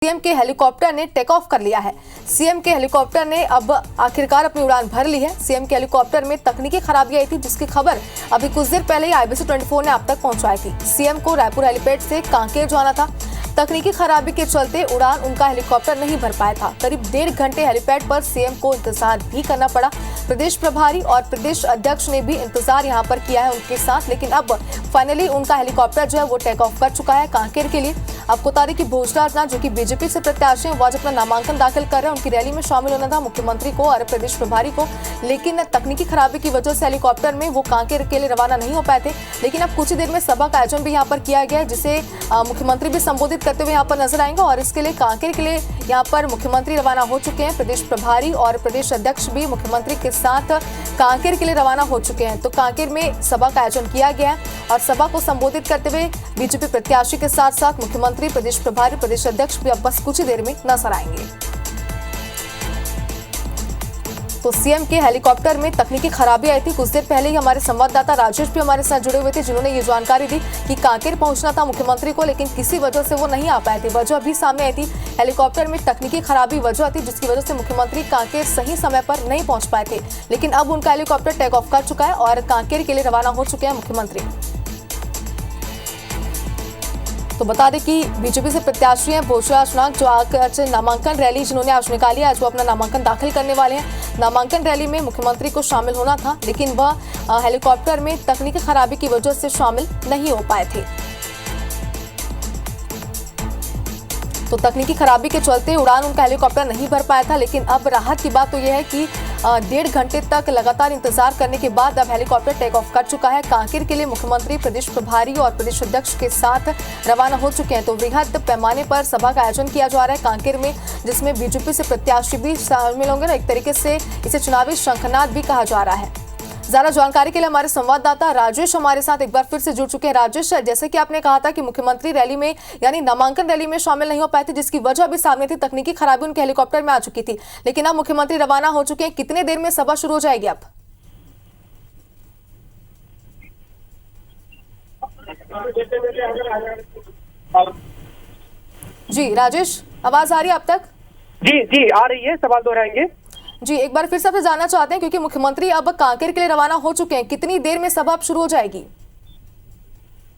CM के helicopter ने take off कर लिया है। सीएम के हेलीकॉप्टर ने अब आखिरकार अपनी उड़ान भर ली है। सीएम के हेलीकॉप्टर में तकनीकी खराबी आई थी, जिसकी खबर अभी कुछ देर पहले ही IBC 24 ने आप तक पहुंचाई थी। सीएम को रायपुर हेलीपैड से कांकेर जाना था। तकनीकी खराबी के चलते उड़ान उनका हेलीकॉप्टर नहीं भर पाया था। करीब 1.5 घंटे हेलीपैड पर सीएम को इंतजार भी करना पड़ा। प्रदेश प्रभारी और प्रदेश अध्यक्ष ने भी इंतजार यहां पर किया है उनके साथ, लेकिन अब फाइनली उनका हेलीकॉप्टर जो है वो टेक ऑफ कर चुका है कांकेर के लिए। आपको बता दें कि भोजराज नाथ जो कि बीजेपी से प्रत्याशी हैं, वो आज अपना नामांकन दाखिल कर रहे हैं। उनकी रैली में शामिल होना था मुख्यमंत्री को और प्रदेश प्रभारी को, लेकिन तकनीकी खराबी की वजह से हेलीकॉप्टर में वो कांकेर के लिए रवाना नहीं हो पाए थे। लेकिन अब कुछ ही देर में सभा का आयोजन भी यहाँ पर किया गया है, जिसे मुख्यमंत्री भी संबोधित करते हुए यहाँ पर नजर आएंगे और इसके लिए कांकेर के लिए यहाँ पर मुख्यमंत्री रवाना हो चुके हैं। प्रदेश प्रभारी और प्रदेश अध्यक्ष भी मुख्यमंत्री के साथ कांकेर के लिए रवाना हो चुके हैं। तो कांकेर में सभा का आयोजन किया गया है और सभा को संबोधित करते हुए बीजेपी प्रत्याशी के साथ साथ मुख्यमंत्री, प्रदेश प्रभारी, प्रदेश अध्यक्ष भी अब बस कुछ ही देर में नजर आएंगे। तो सीएम के हेलीकॉप्टर में तकनीकी खराबी आई थी। कुछ देर पहले ही हमारे संवाददाता राजेश भी हमारे साथ जुड़े हुए थे, जिन्होंने ये जानकारी दी कि कांकेर पहुंचना था मुख्यमंत्री को, लेकिन किसी वजह से वो नहीं आ पाए थे। वजह भी सामने आई थी, हेलीकॉप्टर में तकनीकी खराबी वजह थी, जिसकी वजह से मुख्यमंत्री कांकेर सही समय पर नहीं पहुंच पाए थे। लेकिन अब उनका हेलीकॉप्टर टेक ऑफ कर चुका है और कांकेर के लिए रवाना हो चुके हैं मुख्यमंत्री। तो बता दें कि बीजेपी से प्रत्याशी हैं भोजराज नाथ, जो आज नामांकन रैली जिन्होंने आज निकाली है, आज वो अपना नामांकन दाखिल करने वाले हैं। नामांकन रैली में मुख्यमंत्री को शामिल होना था, लेकिन वह हेलीकॉप्टर में तकनीकी खराबी की वजह से शामिल नहीं हो पाए थे। तो तकनीकी खराबी के चलते उड़ान उनका हेलीकॉप्टर नहीं भर पाया था। लेकिन अब राहत की बात तो यह है कि 1.5 घंटे तक लगातार इंतजार करने के बाद अब हेलीकॉप्टर टेक ऑफ कर चुका है। कांकेर के लिए मुख्यमंत्री, प्रदेश प्रभारी और प्रदेश अध्यक्ष के साथ रवाना हो चुके हैं। तो वृहद पैमाने पर सभा का आयोजन किया जा रहा है कांकेर में, जिसमें बीजेपी से प्रत्याशी भी शामिल होंगे और एक तरीके से इसे चुनावी शंखनाद भी कहा जा रहा है। ज्यादा जानकारी के लिए हमारे संवाददाता राजेश हमारे साथ एक बार फिर से जुड़ चुके हैं। राजेश, जैसे कि आपने कहा था कि मुख्यमंत्री रैली में यानी नामांकन रैली में शामिल नहीं हो पाए थे, जिसकी वजह भी सामने थी, तकनीकी खराबी उनके हेलीकॉप्टर में आ चुकी थी, लेकिन अब मुख्यमंत्री रवाना हो चुके हैं। कितने देर में सभा शुरू हो जाएगी अब? जी राजेश, आवाज आ रही है अब तक? जी आ रही है। सवाल दोहराएंगे जी, एक बार फिर से आपसे जानना चाहते हैं, क्योंकि मुख्यमंत्री अब कांकेर के लिए रवाना हो चुके हैं, कितनी देर में सभा शुरू हो जाएगी?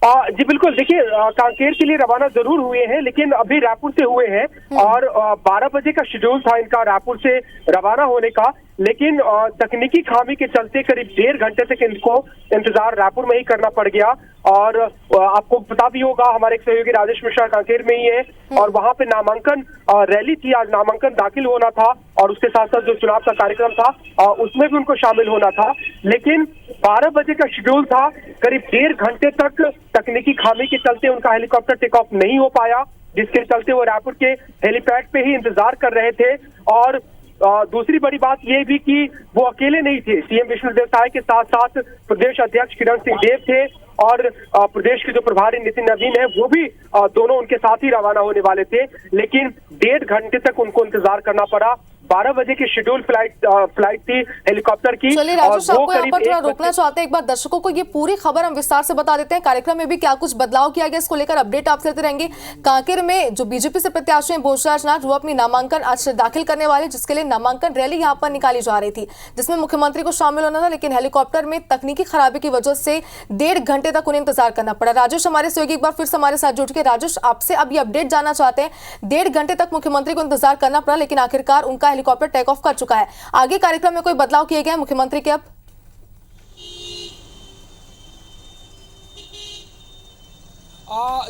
जी बिल्कुल, देखिए कांकेर के लिए रवाना जरूर हुए हैं, लेकिन अभी रायपुर से हुए हैं और 12 बजे का शेड्यूल था इनका रायपुर से रवाना होने का, लेकिन तकनीकी खामी के चलते करीब 1.5 घंटे तक इनको इंतजार रायपुर में ही करना पड़ गया। और आपको पता भी होगा, हमारे एक सहयोगी राजेश मिश्रा कांकेर में ही है और वहां पे नामांकन रैली थी, आज नामांकन दाखिल होना था और उसके साथ साथ जो चुनाव का कार्यक्रम था उसमें भी उनको शामिल होना था, लेकिन 12 बजे का शेड्यूल था। करीब 1.5 घंटे तक तकनीकी खामी के चलते उनका हेलीकॉप्टर टेक ऑफ नहीं हो पाया, जिसके चलते वो रायपुर के हेलीपैड पे ही इंतजार कर रहे थे। और दूसरी बड़ी बात यह भी कि वो अकेले नहीं थे, सीएम विष्णुदेव साय के साथ साथ प्रदेश अध्यक्ष किरण सिंह देव थे और प्रदेश के जो प्रभारी नितिन नवीन है वो भी दोनों उनके साथ ही रवाना होने वाले थे, लेकिन 1.5 घंटे तक उनको इंतजार करना पड़ा। 12 बजे की शेड्यूल फ्लाइट थी हेलीकॉप्टर की। चलिए राजेश, आपको यहाँ पर थोड़ा रोकना चाहते हैं, एक बार दर्शकों को ये पूरी खबर हम विस्तार से बता देते हैं। कार्यक्रम में भी क्या कुछ बदलाव किया गया, इसको लेकर अपडेट आपसे लेते रहेंगे। कांकेर में जो बीजेपी से प्रत्याशी हैं भोजराज नाथ, वो अपनी नामांकन आज दाखिल करने वाले, जिसके लिए नामांकन रैली यहाँ पर निकाली जा रही थी, जिसमें मुख्यमंत्री को शामिल होना था, लेकिन हेलीकॉप्टर में तकनीकी खराबी की वजह से 1.5 घंटे तक उन्हें इंतजार करना पड़ा। राजेश हमारे सहयोगी एक बार फिर से हमारे साथ जुड़ के, राजेश आपसे अब ये अपडेट जानना चाहते हैं, 1.5 घंटे तक मुख्यमंत्री को इंतजार करना पड़ा, लेकिन आखिरकार उनका हेलीकॉप्टर टेक ऑफ कर चुका है। आगे कार्यक्रम में कोई बदलाव किए गए मुख्यमंत्री के अब?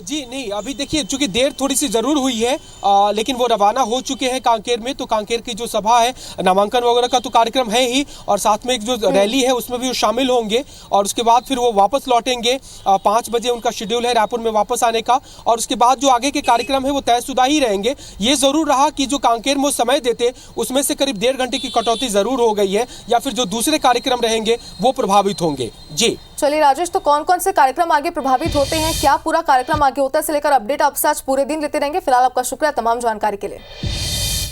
जी नहीं, अभी देखिए चूंकि देर थोड़ी सी जरूर हुई है, लेकिन वो रवाना हो चुके हैं कांकेर में। तो कांकेर की जो सभा है, नामांकन वगैरह का तो कार्यक्रम है ही, और साथ में एक जो रैली है उसमें भी वो शामिल होंगे और उसके बाद फिर वो वापस लौटेंगे। 5 बजे उनका शेड्यूल है रायपुर में वापस आने का, और उसके बाद जो आगे के कार्यक्रम है वो तयशुदा ही रहेंगे। ये जरूर रहा कि जो कांकेर में समय देते उसमें से करीब 1.5 घंटे की कटौती जरूर हो गई है, या फिर जो दूसरे कार्यक्रम रहेंगे वो प्रभावित होंगे। जी चलिए राजेश, तो कौन कौन से कार्यक्रम आगे प्रभावित होते हैं, क्या पूरा कार्यक्रम आगे होता है, इसे लेकर अपडेट आपसे आज पूरे दिन लेते रहेंगे। फिलहाल आपका शुक्रिया तमाम जानकारी के लिए।